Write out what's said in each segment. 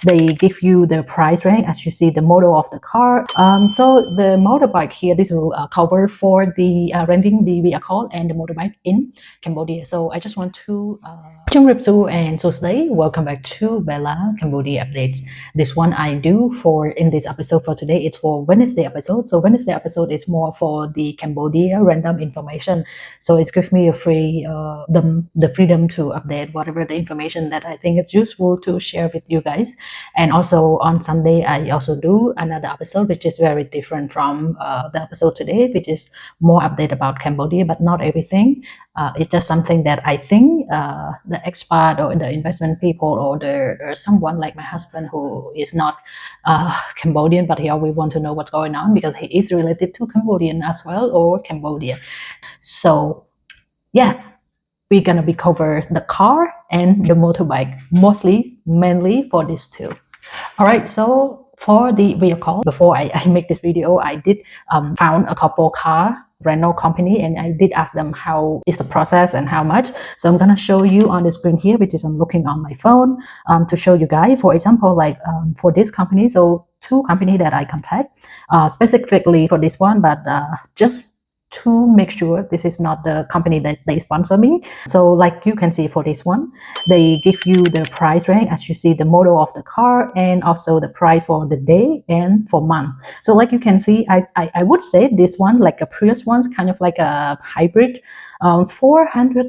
they give you the price range as you see the model of the car. So the motorbike here, this will cover for the renting the vehicle and the motorbike in Cambodia. So I just want to and Sousdey, welcome back to Bella Cambodia Updates. This one I do for in this episode for today. It's for Wednesday episode. So Wednesday episode is more for the Cambodia random information. So it gives me a free the freedom to update whatever the information that I think it's useful to share with you guys. And also on Sunday I also do another episode which is very different from the episode today, which is more update about Cambodia, but not everything. It's just something that I think the expert or the investment people or someone like my husband who is not Cambodian, but he always want to know what's going on because he is related to Cambodian as well, or Cambodia. So yeah, we're gonna be cover the car and the motorbike, mainly for these two. All right, so for the vehicle, before I make this video, I did found a couple car rental company and I did ask them how is the process and how much. So I'm gonna show you on the screen here, which is I'm looking on my phone to show you guys. For example, like for this company, so two company that I contact specifically for this one, but just to make sure this is not the company that they sponsor me. So like you can see for this one, they give you the price range as you see the model of the car and also the price for the day and for month. So like you can see, I would say this one, like a previous one's kind of like a hybrid, $400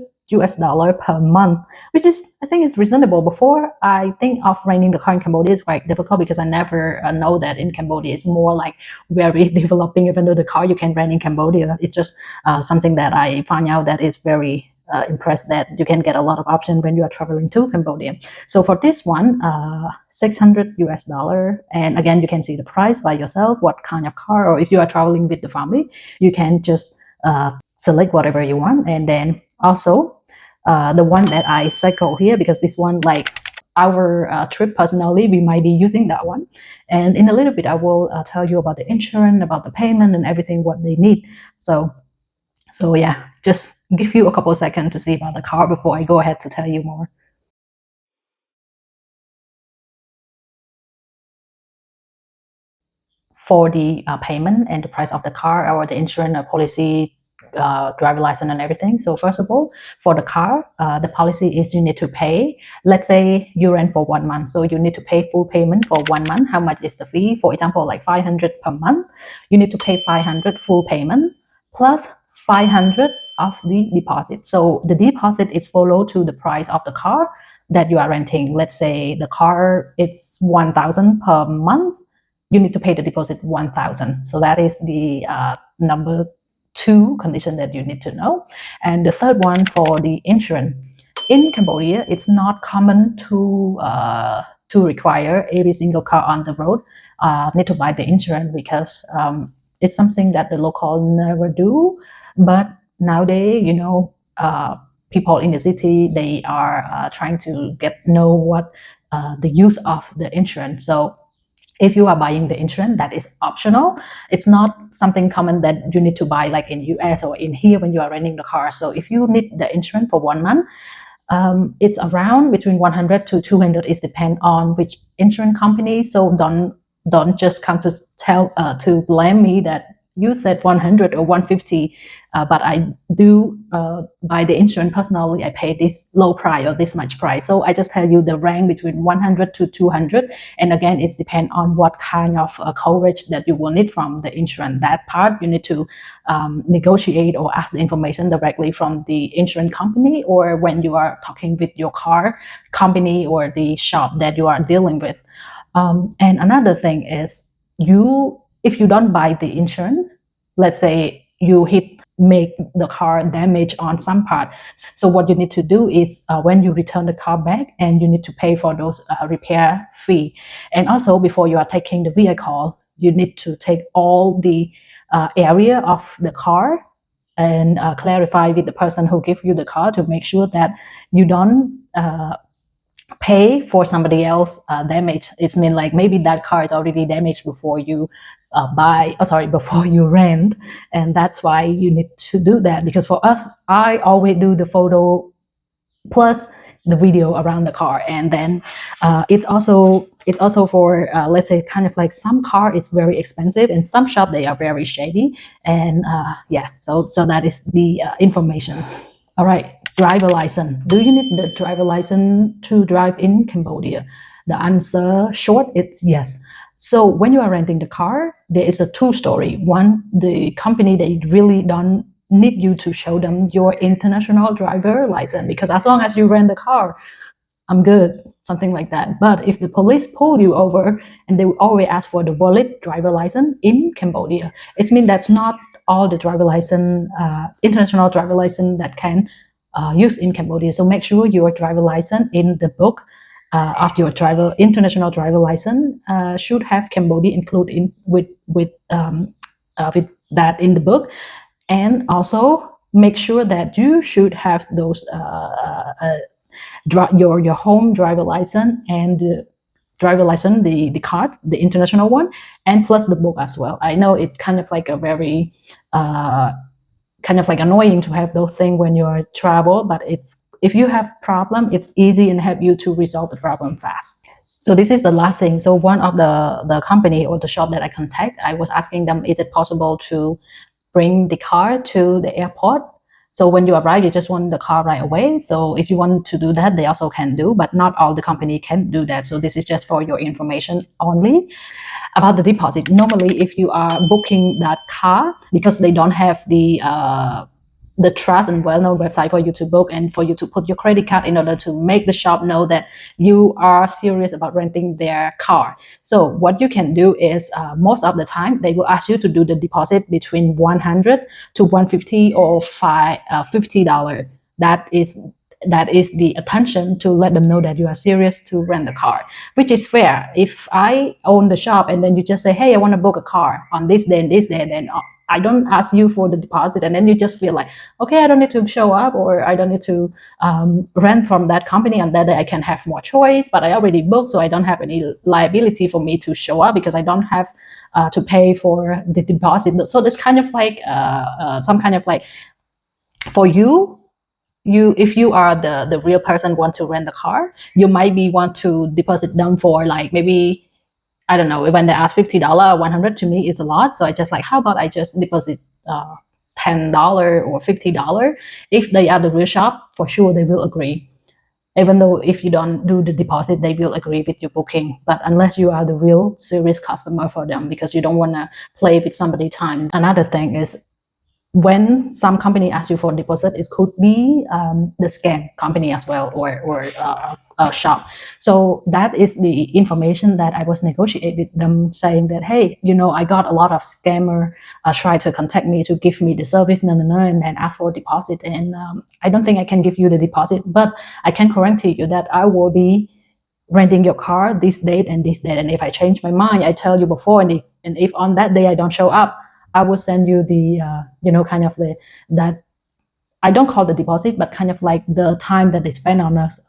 per month, which is, I think it's reasonable. Before I think of renting the car in Cambodia is quite difficult because I never know that in Cambodia it's more like very developing. Even though the car you can rent in Cambodia, it's just something that I find out that is very impressed that you can get a lot of options when you are traveling to Cambodia. So for this one, $600, and again you can see the price by yourself, what kind of car, or if you are traveling with the family, you can just select whatever you want. And then also the one that I cycle here, because this one, like our trip personally, we might be using that one. And in a little bit I will tell you about the insurance, about the payment and everything what they need. So yeah, just give you a couple of seconds to see about the car before I go ahead to tell you more. For the payment and the price of the car or the insurance policy, driver license and everything. So first of all, for the car, the policy is you need to pay. Let's say you rent for 1 month, so you need to pay full payment for 1 month. How much is the fee? For example, like 500 per month. You need to pay 500 full payment plus 500 of the deposit. So the deposit is follow to the price of the car that you are renting. Let's say the car it's 1,000 per month. You need to pay the deposit 1,000. So that is the number two condition that you need to know. And the third one for the insurance. In Cambodia, it's not common to require every single car on the road need to buy the insurance because it's something that the local never do. But nowadays, you know, people in the city, they are trying to know what the use of the insurance. So if you are buying the insurance, that is optional. It's not something common that you need to buy like in US or in here when you are renting the car. So if you need the insurance for 1 month, it's around between 100 to 200. It depends on which insurance company. So don't just come to to blame me that you said 100 or 150, but I do buy the insurance personally. I pay this low price or this much price. So I just tell you the range between 100 to 200. And again, it depends on what kind of coverage that you will need from the insurance. That part you need to negotiate or ask the information directly from the insurance company, or when you are talking with your car company or the shop that you are dealing with. And another thing is if you don't buy the insurance, let's say you make the car damage on some part. So what you need to do is when you return the car back, and you need to pay for those repair fee. And also before you are taking the vehicle, you need to take all the area of the car and clarify with the person who gives you the car to make sure that you don't pay for somebody else damage. It's mean like maybe that car is already damaged before you before you rent, and that's why you need to do that. Because for us, I always do the photo plus the video around the car, and then it's also it's also for let's say kind of like some car is very expensive and some shop they are very shady, and yeah, so that is the information. All right, driver license. Do you need the driver license to drive in Cambodia? The answer short, it's yes. So when you are renting the car, there is a two-story. One, the company, they really don't need you to show them your international driver license, because as long as you rent the car, I'm good, something like that. But if the police pull you over and they will always ask for the valid driver license in Cambodia, it means that's not all the driver license, international driver license that can use in Cambodia. So make sure your driver license in the book of your international driver license should have Cambodia included in with that in the book, and also make sure that you should have those your home driver license and the driver license, the card, the international one, and plus the book as well. I know it's kind of like a very kind of like annoying to have those things when you're travel, but it's, if you have problem, it's easy and help you to resolve the problem fast. So this is the last thing. So one of the company or the shop that I contact, I was asking them, is it possible to bring the car to the airport? So when you arrive, you just want the car right away. So if you want to do that, they also can do, but not all the company can do that. So this is just for your information only. About the deposit, normally if you are booking that car, because they don't have the trust and well-known website for you to book and for you to put your credit card in order to make the shop know that you are serious about renting their car. So what you can do is most of the time they will ask you to do the deposit between 100 to 150 or $50. That is the attention to let them know that you are serious to rent the car, which is fair. If I own the shop and then you just say, hey, I want to book a car on this day and this day, then I don't ask you for the deposit, and then you just feel like, okay, I don't need to show up, or I don't need to rent from that company, and that day I can have more choice, but I already booked, so I don't have any liability for me to show up because I don't have to pay for the deposit. So it's kind of like some kind of like, for you, if you are the real person want to rent the car, you might be want to deposit them for like maybe, I don't know, when they ask $50, 100 to me is a lot. So I just like, how about I just deposit $10 or $50? If they are the real shop, for sure they will agree. Even though if you don't do the deposit, they will agree with your booking. But unless you are the real serious customer for them, because you don't want to play with somebody's time. Another thing is, when some company asks you for deposit, it could be the scam company as well, or a shop. So that is the information that I was negotiating with them, saying that, hey, you know, I got a lot of scammer try to contact me to give me the service, and ask for a deposit. And I don't think I can give you the deposit, but I can guarantee you that I will be renting your car this date and this date. And if I change my mind, I tell you before, and if on that day I don't show up, I will send you the, kind of that, I don't call the deposit, but kind of like the time that they spend on us.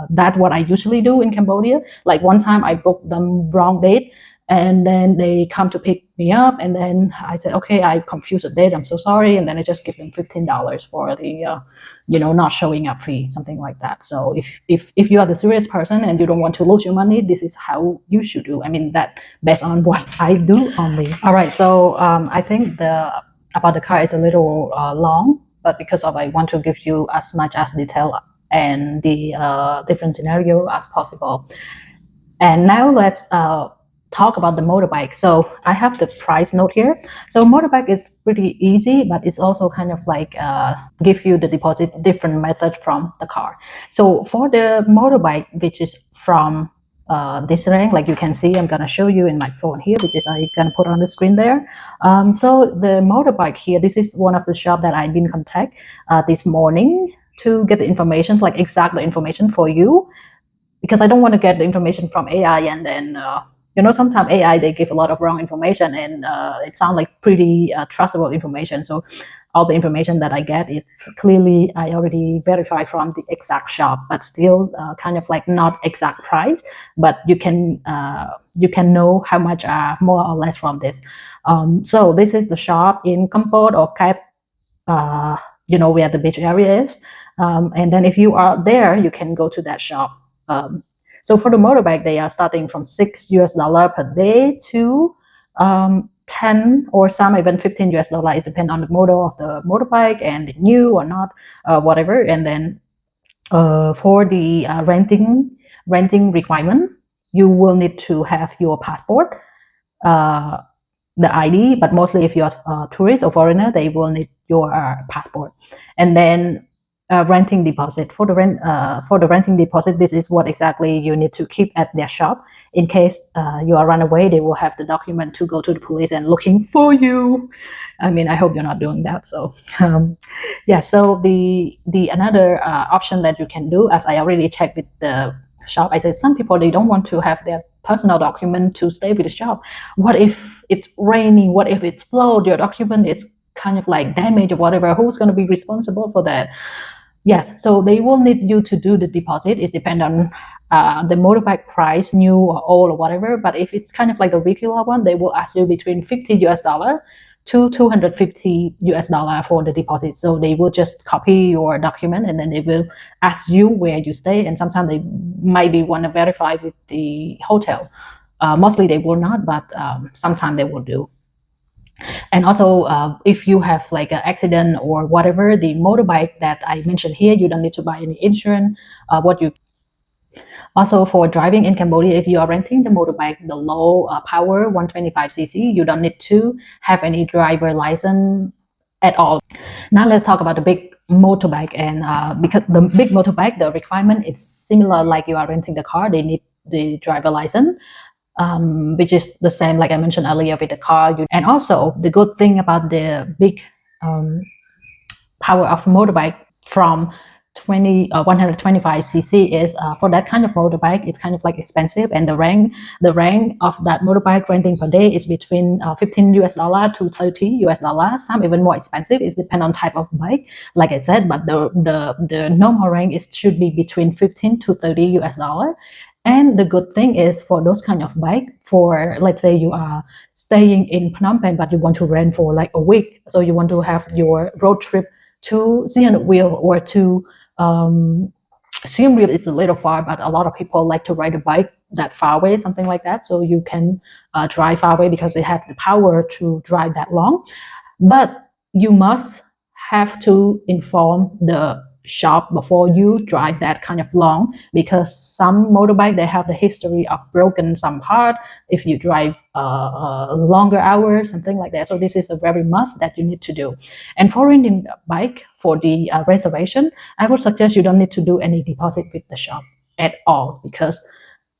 That's what I usually do in Cambodia. Like one time I booked them wrong date, and then they come to pick me up, and then I said, okay, I confused the date, I'm so sorry. And then I just give them $15 for the, not showing up fee, something like that. So if you are the serious person and you don't want to lose your money, this is how you should do. I mean, that based on what I do only. All right, so I think about the car is a little long, but because of I want to give you as much as detail and the different scenario as possible. And now let's talk about the motorbike. So I have the price note here. So motorbike is pretty easy, but it's also kind of like give you the deposit different method from the car. So for the motorbike, which is from this rank, like you can see, I'm gonna show you in my phone here, which is I gonna put on the screen there. So the motorbike here, this is one of the shop that I've been contact this morning to get the information, like exact the information for you, because I don't want to get the information from AI and then sometimes AI, they give a lot of wrong information, and it sounds like pretty trustable information. So all the information that I get is clearly I already verified from the exact shop, but still kind of like not exact price, but you can know how much more or less from this. So this is the shop in Kampot or Kaip, where the beach area is. And then if you are there, you can go to that shop. So for the motorbike, they are starting from $6 per day to 10 or some even $15. It depends on the model of the motorbike and the new or not, whatever. And then for the renting requirement, you will need to have your passport, the ID, but mostly if you're a tourist or foreigner, they will need your passport. And then renting deposit. For the renting deposit, this is what exactly you need to keep at their shop. In case you are run away, they will have the document to go to the police and looking for you. I mean, I hope you're not doing that. So yeah, so the another option that you can do, as I already checked with the shop, I said some people, they don't want to have their personal document to stay with the shop. What if it's raining? What if it's flood? Your document is kind of like damaged or whatever. Who's going to be responsible for that? Yes, so they will need you to do the deposit. It depends on the motorbike price, new or old or whatever. But if it's kind of like a regular one, they will ask you between $50 to $250 for the deposit. So they will just copy your document and then they will ask you where you stay. And sometimes they maybe want to verify with the hotel. Mostly they will not, but sometimes they will do. And also, if you have like an accident or whatever, the motorbike that I mentioned here, you don't need to buy any insurance. Also, for driving in Cambodia, if you are renting the motorbike, the low power 125cc, you don't need to have any driver license at all. Now let's talk about the big motorbike. And because the big motorbike, the requirement is similar like you are renting the car. They need the driver license. Which is the same like I mentioned earlier with the car. And also the good thing about the big power of motorbike from 125cc is for that kind of motorbike, it's kind of like expensive, and the rank of that motorbike renting per day is between $15 to $30. Some even more expensive. It depends on type of bike, like I said, but the normal rank should be between $15 to $30. And the good thing is for those kind of bike, for let's say you are staying in Phnom Penh but you want to rent for like a week, so you want to have your road trip to Sihanouk Wheel or to Siem Reap is a little far, but a lot of people like to ride a bike that far away, something like that. So you can drive far away because they have the power to drive that long. But you must have to inform the shop before you drive that kind of long, because some motorbike, they have the history of broken some part if you drive longer hours, something like that. So this is a very must that you need to do. And for renting a bike, for the reservation, I would suggest you don't need to do any deposit with the shop at all, because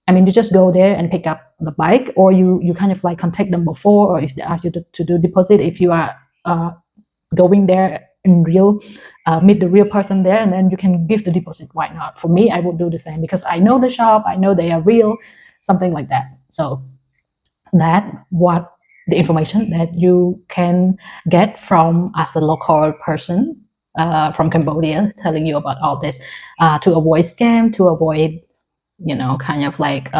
I mean, you just go there and pick up the bike, or you kind of like contact them before, or if they ask you to do deposit, if you are going there in real, meet the real person there, and then you can give the deposit. Why not? For me, I would do the same because I know the shop, I know they are real, something like that. So that what the information that you can get from as a local person from Cambodia, telling you about all this to avoid scam, to avoid kind of like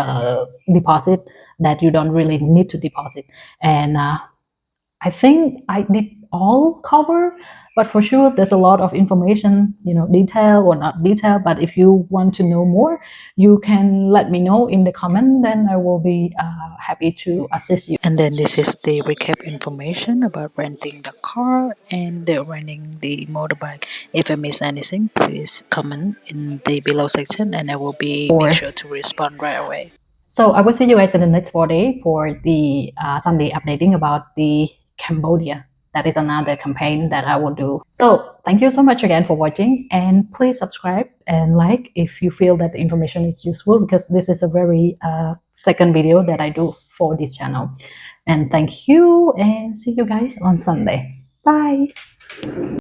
deposit that you don't really need to deposit. And I think I did all cover, but for sure there's a lot of information, detail or not detail. But if you want to know more, you can let me know in the comment, then I will be happy to assist you. And then this is the recap information about renting the car and the renting the motorbike. If I miss anything, please comment in the below section and I will be make sure to respond right away. So I will see you guys in the next 4 day for the Sunday updating about the Cambodia. That is another campaign that I will do. So thank you so much again for watching, and please subscribe and like if you feel that the information is useful, because this is a very second video that I do for this channel. And thank you, and see you guys on Sunday. Bye.